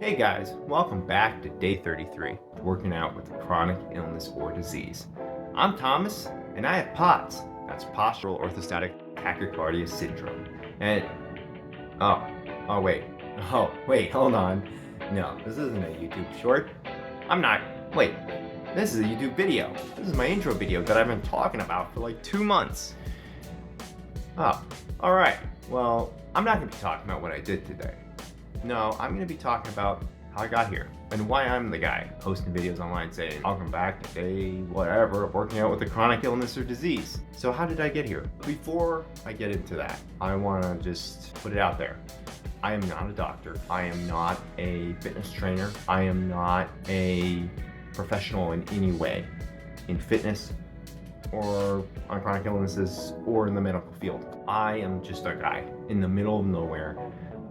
Hey guys, welcome back to day 33, working out with a chronic illness or disease. I'm Thomas, and I have POTS. That's Postural Orthostatic Tachycardia Syndrome. And, oh, wait, hold on. No, this isn't a YouTube short. Wait, this is a YouTube video. This is my intro video that I've been talking about for like 2 months. Oh, alright. Well, I'm not going to be talking about what I did today. No, I'm going to be talking about how I got here and why I'm the guy posting videos online saying, welcome back to day whatever, working out with a chronic illness or disease. So how did I get here? Before I get into that, I want to just put it out there. I am not a doctor. I am not a fitness trainer. I am not a professional in any way in fitness or on chronic illnesses or in the medical field. I am just a guy in the middle of nowhere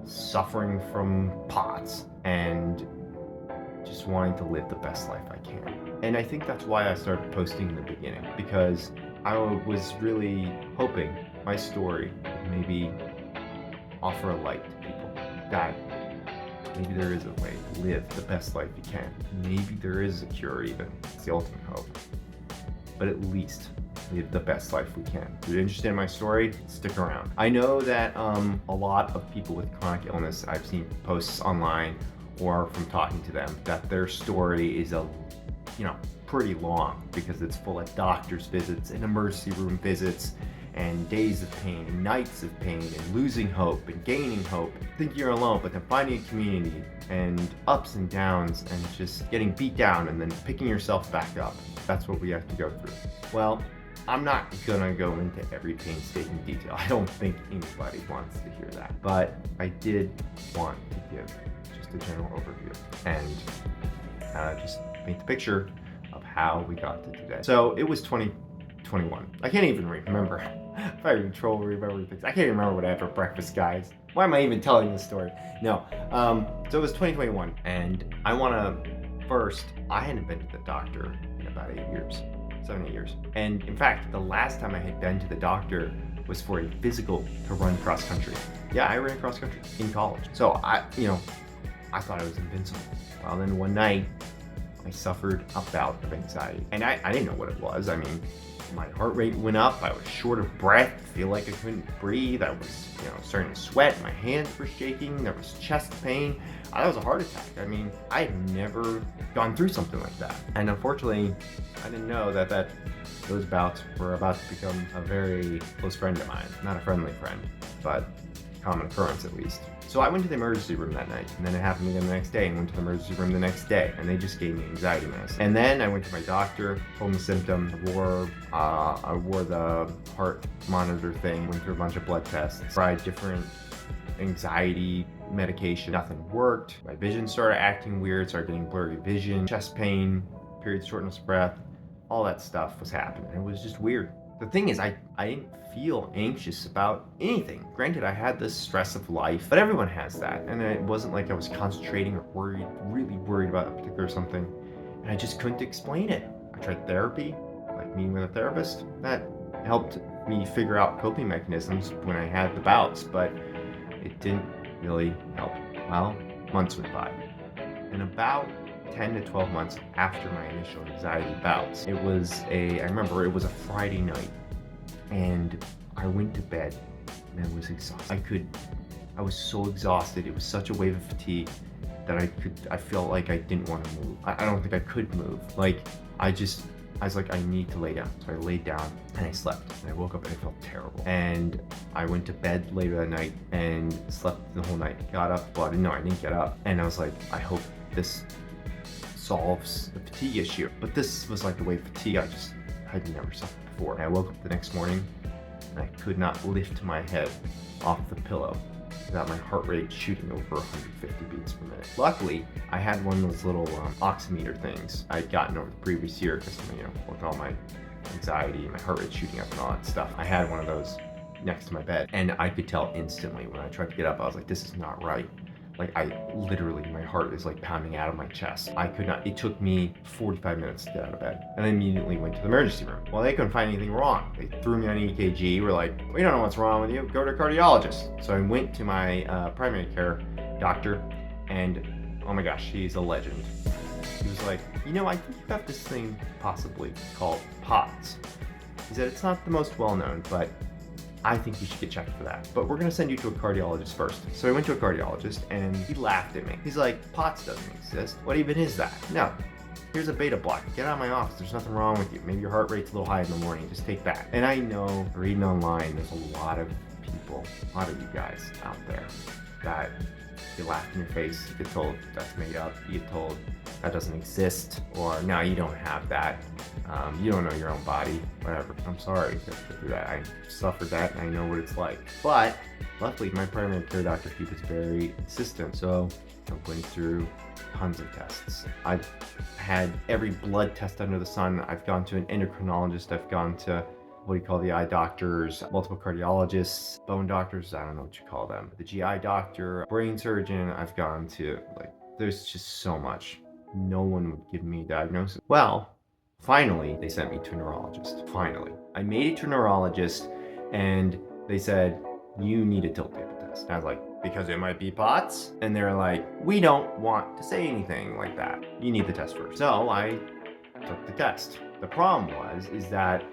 suffering from POTS and just wanting to live the best life I can. And I think that's why I started posting in the beginning, because I was really hoping my story would maybe offer a light to people that maybe there is a way to live the best life you can. Maybe there is a cure even. It's the ultimate hope. But at least live the best life we can. If you're interested in my story, stick around. I know that a lot of people with chronic illness, I've seen posts online or from talking to them, that their story is pretty long because it's full of doctor's visits and emergency room visits and days of pain and nights of pain and losing hope and gaining hope, thinking you're alone, but then finding a community and ups and downs and just getting beat down and then picking yourself back up. That's what we have to go through. Well, I'm not gonna go into every painstaking detail. I don't think anybody wants to hear that, but I did want to give just a general overview and just paint the picture of how we got to today. So it was 2021. I can't even remember. If I remember things. I can't even remember what I had for breakfast, guys. Why am I even telling this story? No. So it was 2021, and I hadn't been to the doctor in about 8 years. 7, 8 years. And in fact, the last time I had been to the doctor was for a physical to run cross country. Yeah, I ran cross country in college. So I thought I was invincible. Well, then one night I suffered a bout of anxiety, and I didn't know what it was. I mean, my heart rate went up. I was short of breath. I feel like I couldn't breathe. I was, starting to sweat. My hands were shaking. There was chest pain. That was a heart attack. I mean, I had never gone through something like that. And unfortunately, I didn't know that those bouts were about to become a very close friend of mine. Not a friendly friend, but common occurrence at least. So I went to the emergency room that night, and then it happened again the next day, and went to the emergency room the next day, and they just gave me anxiety medicine. And then I went to my doctor, told him the symptoms, I wore the heart monitor thing, went through a bunch of blood tests, tried different anxiety medication. Nothing worked. My vision started acting weird, started getting blurry vision, chest pain, period shortness of breath, all that stuff was happening. It was just weird. The thing is, I didn't feel anxious about anything. Granted, I had the stress of life, but everyone has that. And it wasn't like I was concentrating or really worried about a particular something. And I just couldn't explain it. I tried therapy, like meeting with a therapist. That helped me figure out coping mechanisms when I had the bouts, but it didn't really help. Well, months went by. And about 10 to 12 months after my initial anxiety bouts, I remember it was a Friday night, and I went to bed and I was exhausted. I was so exhausted. It was such a wave of fatigue that I felt like I didn't want to move. I don't think I could move. I was like, I need to lay down. So I laid down and I slept. And I woke up and I felt terrible. And I went to bed later that night and slept the whole night. Got up, well, I didn't get up. And I was like, I hope this solves the fatigue issue. But this was like the wave of fatigue I'd never suffered before. And I woke up the next morning and I could not lift my head off the pillow without my heart rate shooting over 150 beats per minute. Luckily, I had one of those little oximeter things I'd gotten over the previous year because, with all my anxiety, my heart rate shooting up and all that stuff. I had one of those next to my bed, and I could tell instantly when I tried to get up. I was like, this is not right. Like, my heart is like pounding out of my chest. It took me 45 minutes to get out of bed. And I immediately went to the emergency room. Well, they couldn't find anything wrong. They threw me on EKG. We're like, we don't know what's wrong with you. Go to a cardiologist. So I went to my primary care doctor, and Oh my gosh, he's a legend. He was like, I think you have this thing possibly called POTS. He said, it's not the most well-known, but I think you should get checked for that. But we're gonna send you to a cardiologist first. So I went to a cardiologist and he laughed at me. He's like, POTS doesn't exist. What even is that? No, here's a beta blocker. Get out of my office. There's nothing wrong with you. Maybe your heart rate's a little high in the morning. Just take that. And I know, reading online, there's a lot of people, a lot of you guys out there that you laugh in your face, you get told that's made up, you get told that doesn't exist, or no, you don't have that, you don't know your own body, whatever. I'm sorry to do that. I suffered that and I know what it's like. But luckily, my primary care doctor, he was very insistent, so I went through tons of tests. I've had every blood test under the sun. I've gone to an endocrinologist, I've gone to what do you call the eye doctors, multiple cardiologists, bone doctors, I don't know what you call them, the GI doctor, brain surgeon. I've gone to, there's just so much. No one would give me a diagnosis. Well, finally, they sent me to a neurologist. Finally. I made it to a neurologist and they said, you need a tilt table test. And I was like, because it might be POTS? And they're like, we don't want to say anything like that. You need the test first. So I took the test. The problem is that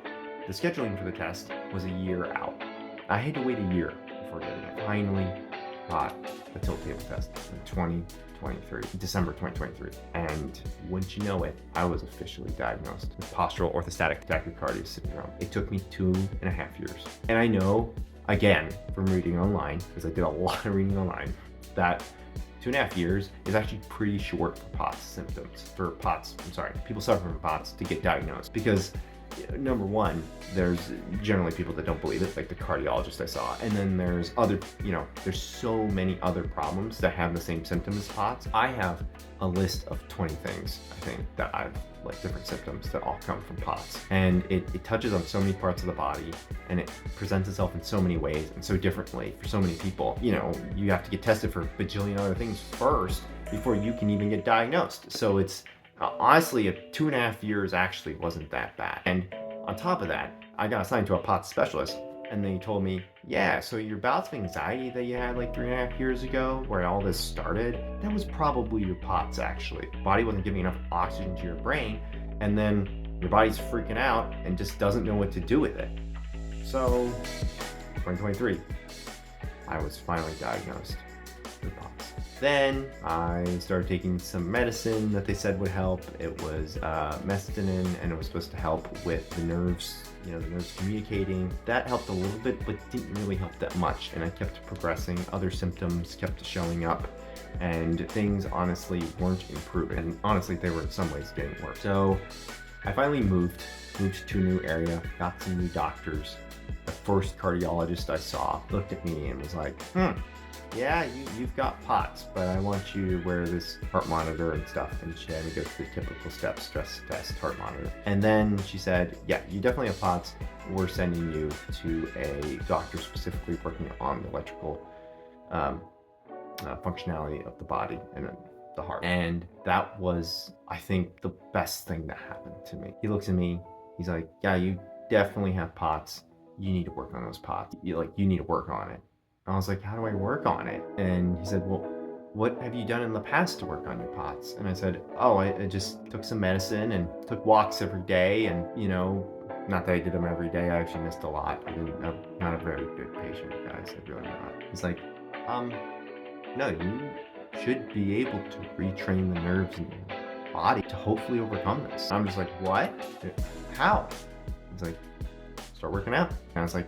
the scheduling for the test was a year out. I had to wait a year before getting it. Finally got the tilt table test in 2023, December 2023. And wouldn't you know it, I was officially diagnosed with postural orthostatic tachycardia syndrome. It took me 2.5 years. And I know, again, from reading online, because I did a lot of reading online, that 2.5 years is actually pretty short for POTS symptoms, people suffering from POTS to get diagnosed. Because number one, there's generally people that don't believe it, like the cardiologist I saw. And then there's other, there's so many other problems that have the same symptom as POTS. I have a list of 20 things, I think, that I've, different symptoms that all come from POTS. And it touches on so many parts of the body and it presents itself in so many ways and so differently for so many people. You have to get tested for a bajillion other things first before you can even get diagnosed. So it's, honestly, 2.5 years actually wasn't that bad. And on top of that, I got assigned to a POTS specialist and they told me, yeah, so your bouts of anxiety that you had 3.5 years ago, where all this started, that was probably your POTS actually. Body wasn't giving enough oxygen to your brain, and then your body's freaking out and just doesn't know what to do with it. So, 2023, I was finally diagnosed with POTS. Then I started taking some medicine that they said would help. It was methadone, and it was supposed to help with the nerves, the nerves communicating. That helped a little bit, but didn't really help that much. And I kept progressing. Other symptoms kept showing up, and things honestly weren't improving. And honestly, they were in some ways getting worse. So I finally moved to a new area, got some new doctors. The first cardiologist I saw looked at me and was like, yeah, you've got POTS, but I want you to wear this heart monitor and stuff. And she had me go through the typical steps, stress test, heart monitor. And then she said, yeah, you definitely have POTS. We're sending you to a doctor specifically working on the electrical functionality of the body and the heart. And that was, I think, the best thing that happened to me. He looks at me, he's like, yeah, you definitely have POTS. You need to work on those POTS. You need to work on it. I was like, how do I work on it? And he said, well, what have you done in the past to work on your POTS? And I said, oh, I just took some medicine and took walks every day. And, not that I did them every day. I actually missed a lot. I'm not a very good patient, guys. I'm really not. He's like, no, you should be able to retrain the nerves in your body to hopefully overcome this. I'm just like, what? How? He's like, start working out. And I was like,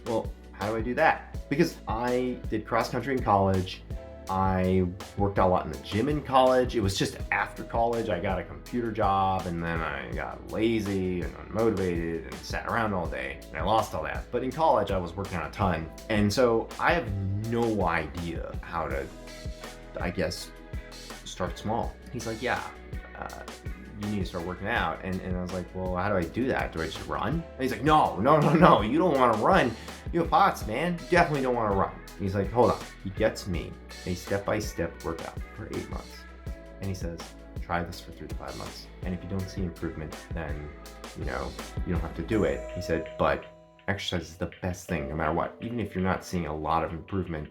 well, how do I do that? Because I did cross country in college. I worked a lot in the gym in college. It was just after college, I got a computer job, and then I got lazy and unmotivated and sat around all day, and I lost all that. But in college, I was working on a ton. And so I have no idea how to, start small. He's like, yeah, you need to start working out. And I was like, well, how do I do that? Do I just run? And he's like, no, you don't want to run. You have POTS, man. You definitely don't want to run. And he's like, hold on. He gets me a step-by-step workout for 8 months. And he says, try this for 3 to 5 months. And if you don't see improvement, then, you don't have to do it. He said, but exercise is the best thing no matter what. Even if you're not seeing a lot of improvement,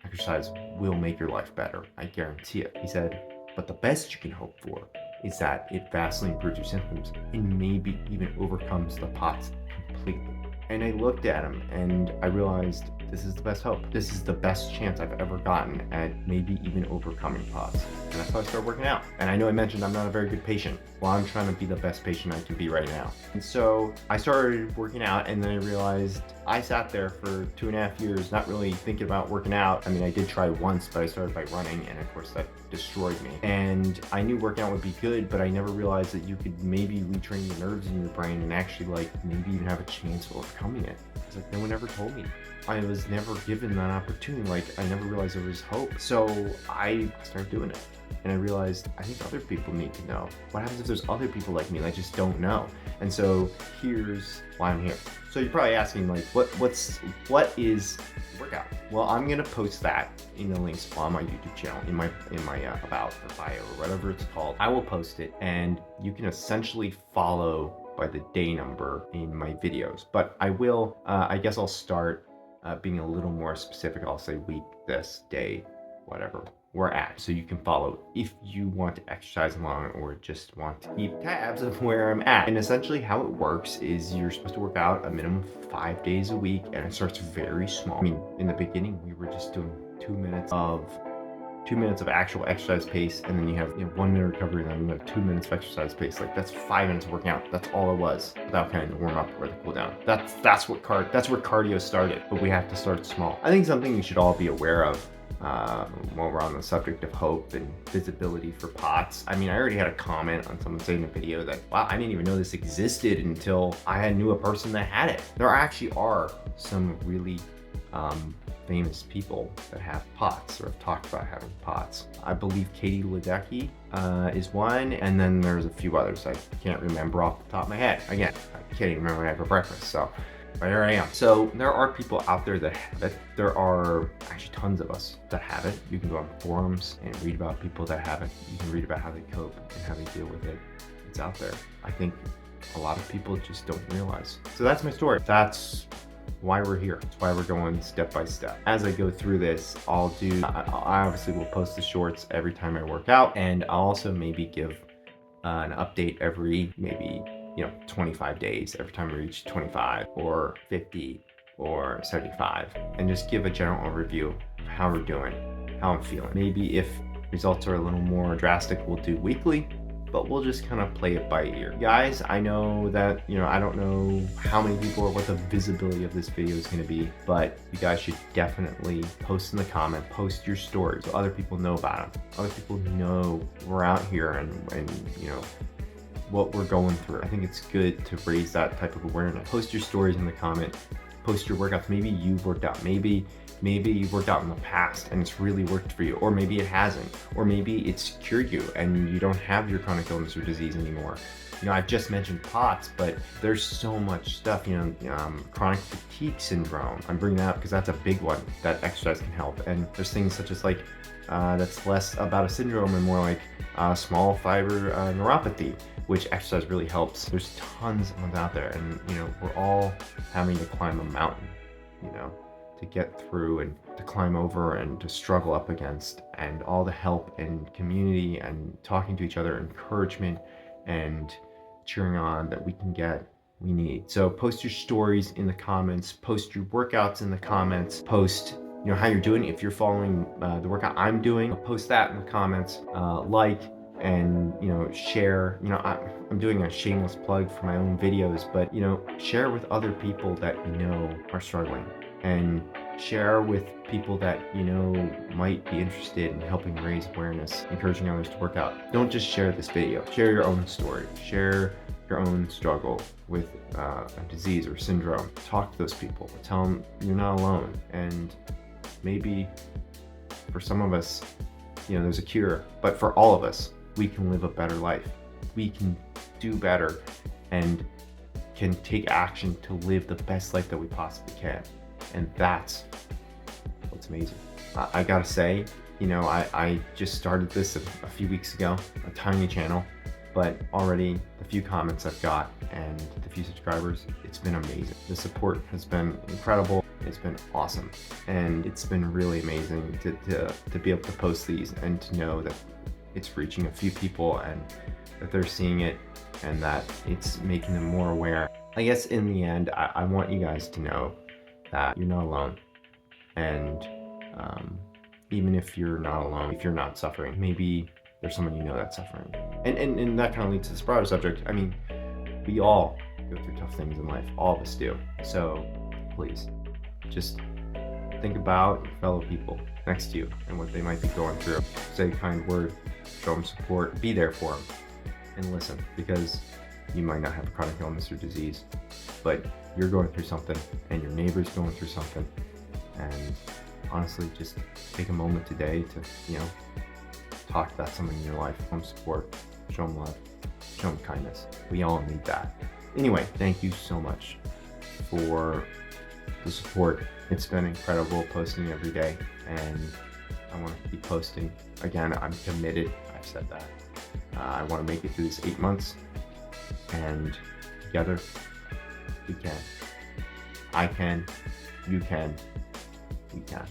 exercise will make your life better. I guarantee it. He said, but the best you can hope for is that it vastly improves your symptoms and maybe even overcomes the POTS completely. And I looked at him and I realized this is the best hope. This is the best chance I've ever gotten at maybe even overcoming POTS. And that's how I started working out. And I know I mentioned I'm not a very good patient. Well, I'm trying to be the best patient I can be right now. And so I started working out, and then I realized I sat there for 2.5 years not really thinking about working out. I mean, I did try once, but I started by running, and of course that destroyed me. And I knew working out would be good, but I never realized that you could maybe retrain the nerves in your brain and actually like maybe even have a chance of overcoming it. It's like no one ever told me. I was never given that opportunity. Like I never realized there was hope. So I started doing it. And I realized I think other people need to know. What happens if there's other people like me that I just don't know? And so here's why I'm here. So you're probably asking like, what is workout? Well, I'm gonna post that in the links on my YouTube channel, in my about or bio or whatever it's called. I will post it, and you can essentially follow by the day number in my videos. But I will, I guess I'll start being a little more specific. I'll say week, this, day, whatever we're at, so you can follow if you want to exercise along or just want to keep tabs of where I'm at. And essentially how it works is you're supposed to work out a minimum 5 days a week, and it starts very small. I mean, in the beginning we were just doing 2 minutes of actual exercise pace, and then you have 1 minute recovery, and then another 2 minutes of exercise pace. Like that's 5 minutes of working out. That's all it was, without kind of the warm up or the cool down. That's where cardio started. But we have to start small. I think something you should all be aware of while we're on the subject of hope and visibility for POTS. I mean, I already had a comment on someone saying in a video that, wow, I didn't even know this existed until I knew a person that had it. There actually are some really famous people that have POTS or have talked about having POTS. I believe Katie Ledecky is one, and then there's a few others I can't remember off the top of my head. Again, I can't even remember what I had for breakfast, so but here I am. So there are people out there that have it. There are actually tons of us that have it. You can go on forums and read about people that have it. You can read about how they cope and how they deal with it. It's out there. I think a lot of people just don't realize. So that's my story. That's why we're here. That's why we're going step by step. As I go through this, I obviously will post the shorts every time I work out, and I'll also maybe give an update every maybe 25 days, every time we reach 25 or 50 or 75, and just give a general overview of how we're doing, how I'm feeling. Maybe if results are a little more drastic, we'll do weekly, but we'll just kind of play it by ear. Guys, I know that, I don't know how many people or what the visibility of this video is going to be, but you guys should definitely post in the comment, post your stories so other people know about them. Other people know we're out here and what we're going through. I think it's good to raise that type of awareness. Post your stories in the comment, post your workouts. Maybe you've worked out, maybe you've worked out in the past and it's really worked for you, or maybe it hasn't, or maybe it's cured you and you don't have your chronic illness or disease anymore. I've just mentioned POTS, but there's so much stuff, chronic fatigue syndrome. I'm bringing that up because that's a big one that exercise can help. And there's things such as like, that's less about a syndrome and more like small fiber neuropathy, which exercise really helps. There's tons of ones out there, and we're all having to climb a mountain, to get through and to climb over and to struggle up against, and all the help and community and talking to each other, encouragement and cheering on that we can get, we need. So post your stories in the comments, post your workouts in the comments, post how you're doing. If you're following the workout I'm doing, post that in the comments, and share. I'm doing a shameless plug for my own videos, but share with other people that are struggling, and share with people that might be interested in helping raise awareness, encouraging others to work out. Don't just share this video. Share your own story. Share your own struggle with a disease or syndrome. Talk to those people. Tell them you're not alone, and maybe for some of us there's a cure, but for all of us, we can live a better life. We can do better and can take action to live the best life that we possibly can. And that's what's amazing. I gotta say, I just started this a few weeks ago, a tiny channel, but already the few comments I've got and the few subscribers, it's been amazing. The support has been incredible. It's been awesome, and it's been really amazing to be able to post these and to know that it's reaching a few people and that they're seeing it and that it's making them more aware. I guess in the end, I want you guys to know that you're not alone. And even if you're not alone, if you're not suffering, maybe there's someone you know that's suffering. And that kind of leads to this broader subject. I mean, we all go through tough things in life. All of us do. So please, just think about your fellow people next to you and what they might be going through. Say a kind word, show them support, be there for them, and listen, because you might not have a chronic illness or disease, but you're going through something and your neighbor's going through something. And honestly, just take a moment today to, talk about someone in your life, show them support, show them love, show them kindness. We all need that. Anyway, thank you so much for the support. It's been incredible posting every day, and I want to keep posting. Again, I'm committed. I've said that. I want to make it through this 8 months, and together we can. I can, you can, we can.